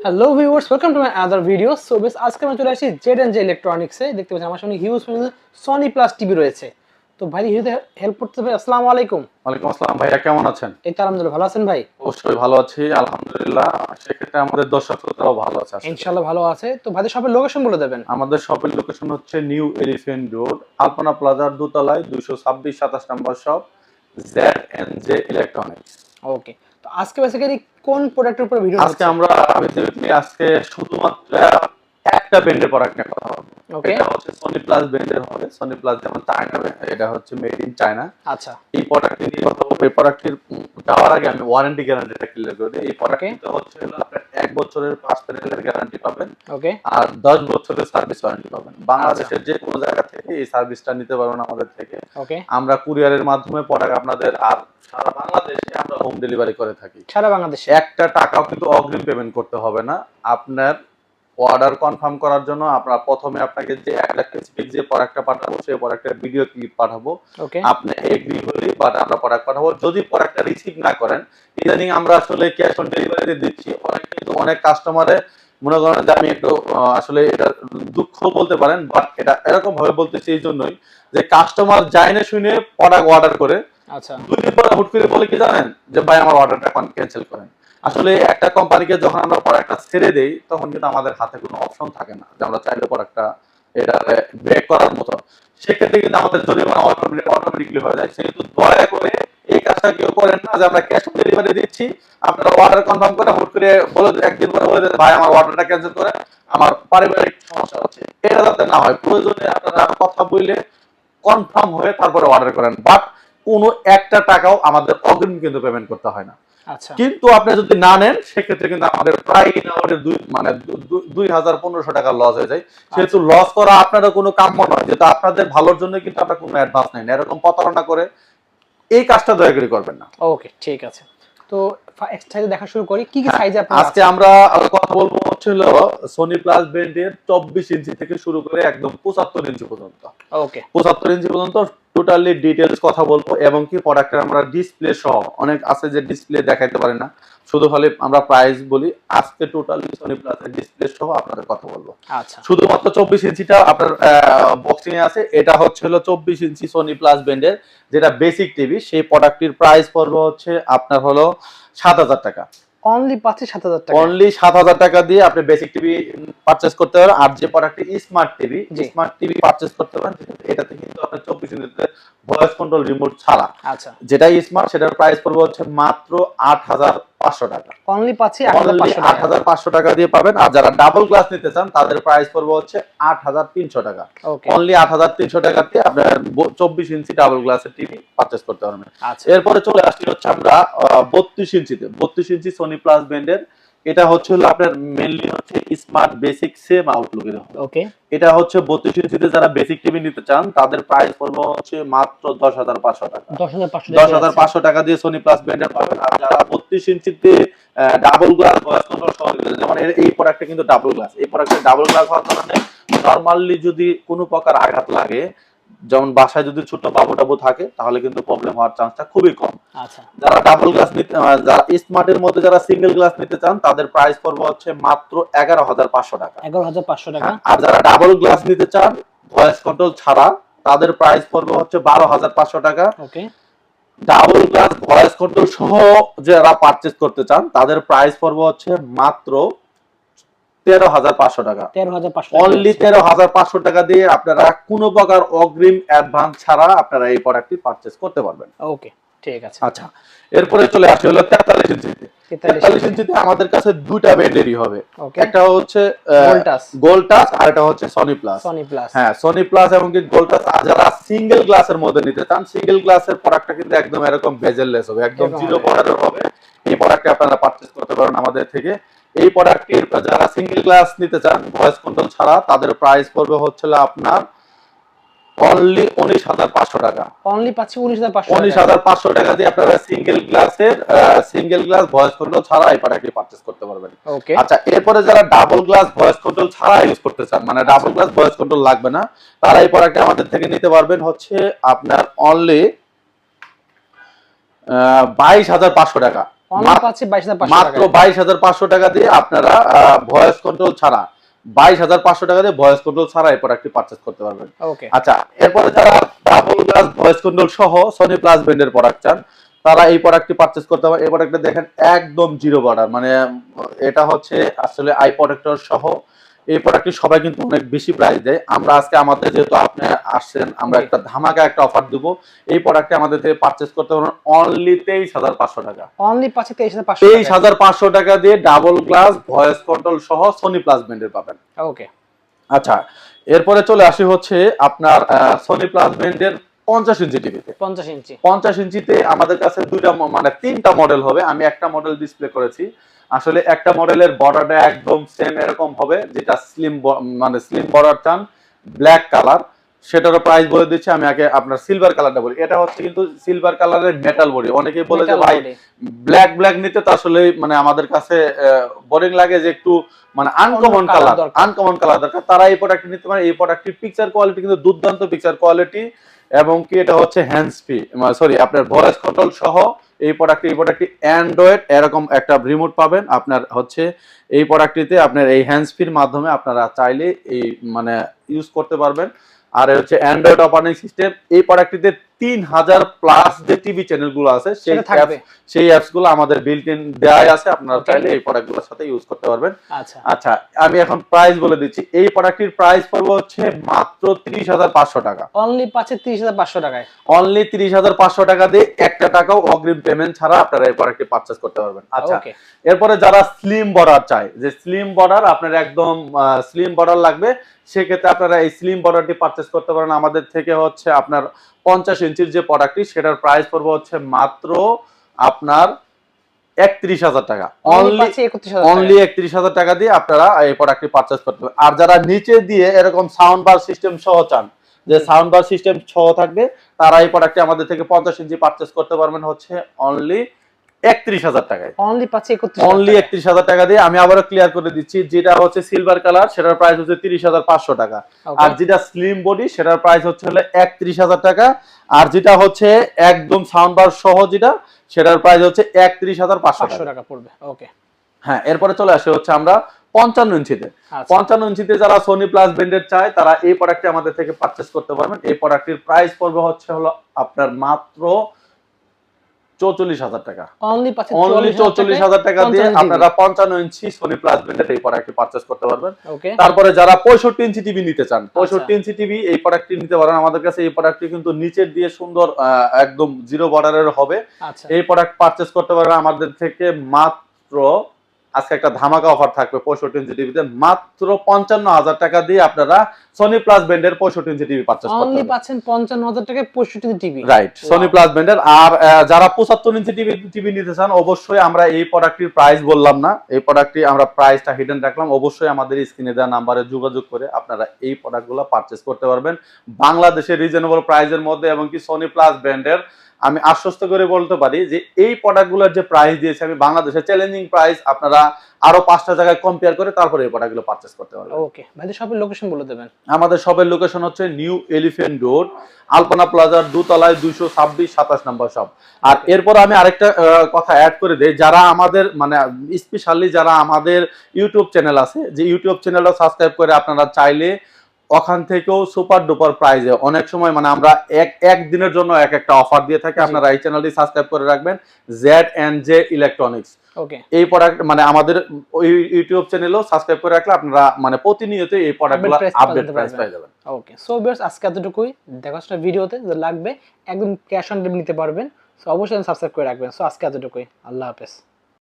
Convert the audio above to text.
Hello viewers, welcome to my other video. So বেশ আজকে আমি চলে আসি জেড&জে ইলেকট্রনিক্সে। দেখতে পাচ্ছেন আমার সামনে হিউজ সনি প্লাস টিভি রয়েছে। তো ভাই হিউতে হেল্প করতে হবে। আসসালামু আলাইকুম। ওয়ালাইকুম আসসালাম ভাইয়া, কেমন আছেন? এই তো আলহামদুলিল্লাহ, ভালো আছেন ভাই? অবশ্যই ভালো আছি আলহামদুলিল্লাহ। সেক্ষেত্রে আমাদের দর্শক শ্রোতারাও ভালো আছে আশা করি। ইনশাআল্লাহ ভালো আছে। তো ভাইদের শপের লোকেশন বলে দেবেন। আমাদের শপের লোকেশন হচ্ছে নিউ এলিফ্যান্ট রোড, আলপনা প্লাজার দোতলায় 226-27 নম্বর শপ, জেড&জে ইলেকট্রনিক্স। ওকে। তো আজকে বেসিক্যালি কোন প্রোডাক্টের উপর ভিডিও আজকে আমরা আজকে শুধুমাত্র একটা ব্র্যান্ডের প্রোডাক্ট নিয়ে কথা বলবো। ওকে। এটা হচ্ছে সনি প্লাস ব্র্যান্ডের হবে। সনি প্লাস যেমন চায়না, এটা হচ্ছে মেড ইন চায়না। আচ্ছা। এই প্রোডাক্টটি নিয়ে কথা বলবো। এই প্রোডাক্টের যাওয়ার আগে আমি ওয়ারেন্টি গ্যারান্টিটা ক্লিয়ার করে দিই। এই প্রোডাক্টটা হচ্ছে আপনার 1 বছরের 5 প্যানেলের গ্যারান্টি পাবেন। ওকে। আর 10 বছরের সার্ভিস ওয়ারেন্টি পাবেন। বাংলাদেশের যে কোনো জায়গা থেকে এই সার্ভিসটা নিতে পারবেন আমাদের থেকে। ওকে। আমরা কুরিয়ারের মাধ্যমে প্রোডাক্ট আপনাদের আর সারা বাংলাদেশে আমরা হোম ডেলিভারি করে থাকি। সারা বাংলাদেশে একটা টাকাও কিন্তু অগ্রিম পেমেন্ট করতে হবে না। আপনার অর্ডার কনফার্ম করার জন্য আমরা প্রথমে আপনাকে যে একটা স্পেসিফিক যে প্রোডাক্টটা পাঠাবো সেই প্রোডাক্টের ভিডিও ক্লিপ পাঠাবো। ওকে। আপনি এগ্রি হলে বাট আমরা প্রোডাক্ট পাঠাবো। যদি প্রোডাক্টটা রিসিভ না করেন, ইদানিং আমরা আসলে ক্যাশ অন ডেলিভারি দিচ্ছি। অনেক কাস্টমারে মনে করেন যে আমি একটু আসলে এটা দুঃখ বলতে পারেন, বাট এটা এরকম ভাবে বলতেছি এই জন্যই যে কাস্টমার যায় না শুনে প্রোডাক্ট অর্ডার করে, আচ্ছা, 2 দিন পরে হুট করে বলে কি জানেন যে ভাই আমার অর্ডারটা ক্যান্সেল করেন। আসলে একটা কোম্পানিকে যখন আমরা প্রোডাক্টটা ছেড়ে দেই তখন কিন্তু আমাদের হাতে কোনো অপশন থাকে না যে আমরা চাইলে প্রোডাক্টটা এটা ব্রেক করার মতো। সেক্ষেত্রে কিন্তু আমাদের জরিমানা অটোমেটিকলি হয়ে যায়। সেহেতু দয়া করে এই কাজটা কেউ করেন না যে আমরা ক্যাশ অন ডেলিভারি দিচ্ছি, আপনারা অর্ডার কনফার্ম করে হুট করে বলে একদিন পরে বলে ভাই আমার অর্ডারটা ক্যান্সেল করে আমার পারিবারিক সমস্যা হচ্ছে। এটা যাতে না হয়, প্রয়োজনে আপনারা কথা বললে কনফার্ম হয়ে তারপরে অর্ডার করেন। বাট কোনো একটা টাকাও আমাদের অগ্রিম কিন্তু পেমেন্ট করতে হয় না। আচ্ছা। কিন্তু আপনি যদি না নেন সেক্ষেত্রে কিন্তু আমাদের প্রায় আমাদের 2,1500 টাকা লস হয়ে যায়। সেহেতু লস করা আপনাদের কোনো কাম্য নয়, যেটা আপনাদের ভালোর জন্য কিন্তু আমরা কোনো অ্যাডভান্স নেই না। এরকম প্রতারণা করে এই কাজটা দয়া করে করবেন না। ওকে, ঠিক আছে। তো সাইজে দেখা শুরু করি। কি কি সাইজে আপনার আজকে আমরা কথা বলবো হচ্ছে সনি প্লাস ব্র্যান্ডের 24 ইঞ্চি থেকে শুরু করে একদম 75 ইঞ্চি পর্যন্ত। ওকে। 75 ইঞ্চি পর্যন্ত টোটালি ডিটেইলস কথা বলবো, এবং কি প্রোডাক্টের আমরা ডিসপ্লে সহ, অনেক আছে যে ডিসপ্লে দেখাইতে পারে না, শুধু খালি আমরা প্রাইস বলি। আজকে টোটালি সনি প্লাসের ডিসপ্লে সহ আপনাদের কথা বলবো। আচ্ছা। শুধুমাত্র 24 ইঞ্চিটা আপনার বক্সিং এ আছে। এটা হচ্ছে 24 ইঞ্চি সনি প্লাস ব্র্যান্ডের যেটা বেসিক টিভি। সেই প্রোডাক্টটির প্রাইস পড়বে হচ্ছে আপনার 7,000 টাকা। অনলি পাচ্ছি 7,000 টাকা। অনলি 7,000 টাকা দিয়ে আপনি বেসিক টিভি পারচেজ করতে পারেন। আর যে প্রোডাক্টটি স্মার্ট টিভি পারচেজ করতে পারেন, এটাতে কিন্তু আপনার 24 ইঞ্চিতে ভয়েস কন্ট্রোল রিমোট ছাড়া, আচ্ছা, যেটা স্মার্ট, সেটার প্রাইস পড়বে হচ্ছে মাত্র 8,500 টাকা। অনলি পাচ্ছি 8,500 টাকা দিয়ে পাবেন। আর যারা ডাবল গ্লাস নিতে চান তাদের প্রাইস পড়বে হচ্ছে 8,300 টাকা। ওকে। অনলি 8,300 টাকা দিয়ে আপনার 24 ইঞ্চি ডাবল গ্লাসের টিভি পারচেজ করতে পারবেন। আচ্ছা। এরপরে চলে আসছি হচ্ছে আমরা 32 ইঞ্চিতে। 32 ইঞ্চি সনি প্লাস ব্র্যান্ডের। এটা হচ্ছে আপনার মেইনলি হচ্ছে স্মার্ট বেসিক সেম আউটলুকের। ওকে। এটা হচ্ছে 32 ইঞ্চিতে যারা বেসিক টিভি নিতে চান তাদের প্রাইস পড়বে হচ্ছে মাত্র 10,500 টাকা। 10,500 টাকা দিয়ে সনি প্লাস ব্র্যান্ডের পাবেন। আর যারা 32 ইঞ্চিতে ডাবল গ্লাস ভয়েস কন্ট্রোল সহ, যেমন এই প্রোডাক্টটা কিন্তু ডাবল গ্লাস। এই প্রোডাক্টে ডাবল গ্লাস হওয়ার কারণে নরমালি যদি কোনো প্রকার আঘাত লাগে, যেমন বাসায় যদি ছোট বাবু টাবু থাকে, তাহলে কিন্তু প্রবলেম হওয়ার চান্সটা খুবই কম। আচ্ছা। যারা ডাবল গ্লাস নিতে, যারা স্মার্টের মধ্যে যারা সিঙ্গেল গ্লাস নিতে চান তাদের প্রাইস পড়বে হচ্ছে মাত্র 11,500 টাকা। 11,500 টাকা। আর যারা ডাবল গ্লাস নিতে চান ভয়েস কন্ট্রোল ছাড়া তাদের প্রাইস পড়বে হচ্ছে 12,500 টাকা। ওকে। ডাবল গ্লাস ভয়েস কন্ট্রোল সহ যারা পারচেজ করতে চান তাদের প্রাইস পড়বে হচ্ছে মাত্র 13,500 টাকা। 13,500 অনলি 13,500 টাকা দিয়ে আপনারা কোনো প্রকার অগ্রিম অ্যাডভান্স ছাড়া আপনারা এই প্রোডাক্টটি পারচেজ করতে পারবেন। ওকে, ঠিক আছে। আচ্ছা, এরপরে চলে আসি 43 ইঞ্চিতে। 43 ইঞ্চিতে আমাদের কাছে দুইটা ব্র্যান্ডেরই হবে। একটা হচ্ছে গোল্ডটাচ আর একটা হচ্ছে সনি প্লাস। হ্যাঁ, সনি প্লাস এবং কি গোল্ডটাচ। আর যারা সিঙ্গেল গ্লাসের মধ্যে নিতে চান, সিঙ্গেল গ্লাসের প্রোডাক্টটা কিন্তু একদম এরকম বেজেললেস হবে, একদম জিরো বর্ডার হবে। এই প্রোডাক্টটা আপনারা পারচেজ করতে পারেন আমাদের থেকে। এই প্রোডাক্টের যারা সিঙ্গেল গ্লাস নিতে চান ভয়েস কন্ট্রোল ছাড়া তাদের প্রাইস পড়বে হচ্ছে আপনার অনলি 19,500 টাকা। অনলি পাচ্ছি 19,500 টাকা দিয়ে আপনারা সিঙ্গেল গ্লাস ভয়েস কন্ট্রোল ছাড়া এই প্রোডাক্টটি পারচেজ করতে পারবেন। ওকে। আচ্ছা, এরপরে যারা ডাবল গ্লাস ভয়েস কন্ট্রোল ছাড়া ইউজ করতে চান, মানে ডাবল গ্লাস ভয়েস কন্ট্রোল লাগবে না, তারা এই প্রোডাক্টটি আমাদের থেকে নিতে পারবেন হচ্ছে আপনার অনলি 22,500 টাকা। অনলি পাচ্ছি 22500 মাত্র 22500 টাকা দিয়ে আপনারা ভয়েস কন্ট্রোল ছাড়া 22500 টাকা দিয়ে ভয়েস কন্ট্রোল ছাড়া এই প্রোডাক্টটি পারচেজ করতে পারবেন। ওকে আচ্ছা, এরপরে যারা ডাবল গ্লাস ভয়েস কন্ট্রোল সহ সনি প্লাস ব্র্যান্ডের প্রোডাক্ট চান তারা এই প্রোডাক্টটি পারচেজ করতে পারে। এই প্রোডাক্টটা দেখেন একদম জিরো বর্ডার, মানে এটা হচ্ছে আসলে আই প্রোটেক্টর সহ। এই প্রোডাক্টটি সবাই কিন্তু অনেক বেশি প্রাইস দেয়। আমরা আজকে আমাদের যেহেতু আপনি আসছেন, আমরা একটা ধামাকা একটা অফার দেব। এই প্রোডাক্টটি আমাদের থেকে পারচেজ করতে পারবেন অনলি 23500 টাকা। অনলি পাচ্ছি 23500 23500 টাকা দিয়ে ডাবল গ্লাস ভয়েস কন্ট্রোল সহ সনি প্লাস ব্র্যান্ডের পাবেন। ওকে আচ্ছা, এরপরে চলে আসি হচ্ছে আপনার সনি প্লাস ব্র্যান্ডের 50 ইঞ্চি টিভিতে। 50 ইঞ্চিতে আমাদের কাছে তিনটা মডেল হবে। আমি একটা মডেল ডিসপ্লে করেছি। আসলে একটা মডেলের বর্ডারটা একদম সেম এরকম হবে, যেটা স্লিম বর্ডার চান ব্ল্যাক কালার, সেটারও প্রাইস বলে দিচ্ছি। আমি আগে আপনার সিলভার কালারটা বলি। এটা হচ্ছে কিন্তু সিলভার কালারের মেটাল বডি। অনেকেই বলে যে ভাই ব্ল্যাক নিতে তো আসলে মানে আমাদের কাছে বোরিং লাগে, যে একটু মানে আনকমন কালার দরকার, তারা এই প্রোডাক্টটি নিতে পারে। এই প্রোডাক্টটির পিকচার কোয়ালিটি কিন্তু দুর্দান্ত পিকচার কোয়ালিটি, এবং কি এটা হচ্ছে হ্যান্ডস ফ্রি, আপনার ভয়েস কন্ট্রোল সহ। এই প্রোডাক্টটি অ্যান্ড্রয়েড এরকম একটা রিমোট পাবেন। আপনার হচ্ছে এই প্রোডাক্টটিতে আপনার এই হ্যান্ডস ফ্রির মাধ্যমে আপনারা চাইলে এই মানে ইউজ করতে পারবেন। আর হচ্ছে অ্যান্ড্রয়েড অপারেটিং সিস্টেম। এই প্রোডাক্টটিতে 3000 প্লাস যে টিভি চ্যানেলগুলো আছে সেই অ্যাপসগুলো আমাদের বিল্ট ইন দেওয়াই আছে। আপনারা চাইলে এই প্রোডাক্টগুলোর সাথে ইউজ করতে পারবেন। আচ্ছা, আমি এখন প্রাইস বলে দিচ্ছি। এই প্রোডাক্টটির প্রাইস পড়বে হচ্ছে মাত্র 30500 টাকা। অনলি পাচ্ছে 30500 টাকায়। অনলি 30500 টাকা দিয়ে একটা টাকাও অগ্রিম পেমেন্ট ছাড়া আপনারা এই প্রোডাক্টটি পারচেজ করতে পারবেন। আচ্ছা, এরপরে যারা স্লিম বর্ডার চায়, যে স্লিম বর্ডার আপনার একদম স্লিম বর্ডার লাগবে, সেক্ষেত্রে আপনারা এই স্লিম বর্ডারটি পারচেজ করতে পারেন আমাদের থেকে। হচ্ছে আপনার 50 ইঞ্চির যে প্রোডাক্টটি, সেটার প্রাইস পড়বে হচ্ছে মাত্র আপনার 31000 টাকা। অনলি 31000 টাকা দিয়ে আপনারা এই প্রোডাক্টটি পারচেজ করতে পারবেন। আর যারা নিচে দিয়ে এরকম সাউন্ড বার সিস্টেম সহ চান, যে সাউন্ড বার সিস্টেম সহ থাকবে, তারা এই প্রোডাক্টটি আমাদের থেকে 50 ইঞ্চি পারচেজ করতে পারবেন হচ্ছে অনলি 31000 টাকায়। অনলি 31000 টাকা দিয়ে। আমি আবারও ক্লিয়ার করে দিচ্ছি, যেটা হচ্ছে সিলভার কালার সেটার প্রাইস হচ্ছে 30500 টাকা, আর যেটা স্লিম বডি সেটার প্রাইস হচ্ছে 31000 টাকা, আর যেটা হচ্ছে একদম সাউন্ড বার সহ যেটা, সেটার প্রাইস হচ্ছে 31500 টাকা পড়বে। ওকে, হ্যাঁ। এরপরে চলে আসে হচ্ছে আমরা 55 ইঞ্চিতে। 55 ইঞ্চিতে যারা সনি প্লাস ব্র্যান্ডের চায়, তারা এই প্রোডাক্টটি আমাদের থেকে পারচেজ করতে পারবেন। এই প্রোডাক্টটির প্রাইস পড়বে হচ্ছে আপনার মাত্র 44000 টাকা। অনলি 44000 টাকা দিয়ে আপনারা 55 ইঞ্চি সনি প্লাস ব্র্যান্ডের এই প্রোডাক্টটি পারচেজ করতে পারবেন। তারপরে যারা 65 ইঞ্চি টিভি নিতে চান, 65 ইঞ্চি টিভি এই প্রোডাক্টটি নিতে পারেন আমাদের কাছে। এই প্রোডাক্টটি কিন্তু নিচের দিয়ে সুন্দর একদম জিরো বর্ডারের হবে। এই প্রোডাক্ট পারচেজ করতে পারবেন আমাদের থেকে মাত্র, আজকে একটা ধামাকা অফার থাকবে 65 ইঞ্চি টিভিতে, মাত্র 55000 টাকা দিয়ে আপনারা সনি প্লাস ব্র্যান্ডের 65 ইঞ্চি টিভি পারচেজ করতে পারবেন। অনলি পাচ্ছেন 55000 টাকায় 65 inch TV. Right, Sony plus ব্র্যান্ডের। আর যারা 75 ইঞ্চি টিভি নিতে চান, অবশ্যই আমরা এই প্রোডাক্টটির প্রাইস বললাম না, এই প্রোডাক্টটি আমরা প্রাইসটা হিডেন রাখলাম। অবশ্যই আমাদের স্ক্রিনে দেওয়া নাম্বারে যোগাযোগ করে আপনারা এই প্রোডাক্টগুলো পারচেজ করতে পারবেন বাংলাদেশের রিজনেবল প্রাইসের মধ্যে। এবং কি সনি প্লাস ব্র্যান্ডের আমি আশ্বস্ত করে বলতে পারি যে এই প্রোডাক্টগুলোর যে প্রাইস দিয়েছে আমি বাংলাদেশের চ্যালেঞ্জিং প্রাইস, আপনারা আরো 5টা জায়গায় কম্পেয়ার করে তারপরে এই প্রোডাক্টগুলো পারচেজ করতে পারবেন। ওকে ভাই, শপের লোকেশন বলে দেবেন। আমাদের শপের লোকেশন হচ্ছে নিউ এলিফ্যান্ট রোড, আলপনা প্লাজার দোতলায় 226-27 নম্বর শপ। আর এরপর আমি আরেকটা কথা অ্যাড করে দেই, যারা আমাদের মানে স্পেশালি যারা আমাদের ইউটিউব চ্যানেল আছে, যে ইউটিউব চ্যানেলটা সাবস্ক্রাইব করে আপনারা চাইলে ওখান থেকেও সুপার ডুপার প্রাইজে অনেক সময় মানে আমরা এক দিনের জন্য একটা অফার দিয়ে থাকি। আপনারা এই চ্যানেলটি সাবস্ক্রাইব করে রাখবেন, Z&J ইলেকট্রনিক্স। ওকে, এই প্রোডাক্ট মানে আমাদের ওই ইউটিউব চ্যানেলও সাবস্ক্রাইব করে রাখলে আপনারা মানে প্রতিনিয়ত এই প্রোডাক্টগুলো আপডেট প্রাইস পেয়ে যাবেন। ওকে, সো ভিউয়ার্স আজকে এতটুকুই। দেখা হচ্ছে ভিডিওতে, যে লাগবে একদম ক্যাশ অন ডেলিভারি নিতে পারবেন। সো অবশ্যই সাবস্ক্রাইব করে রাখবেন। সো আজকে এতটুকুই। আল্লাহ হাফেজ।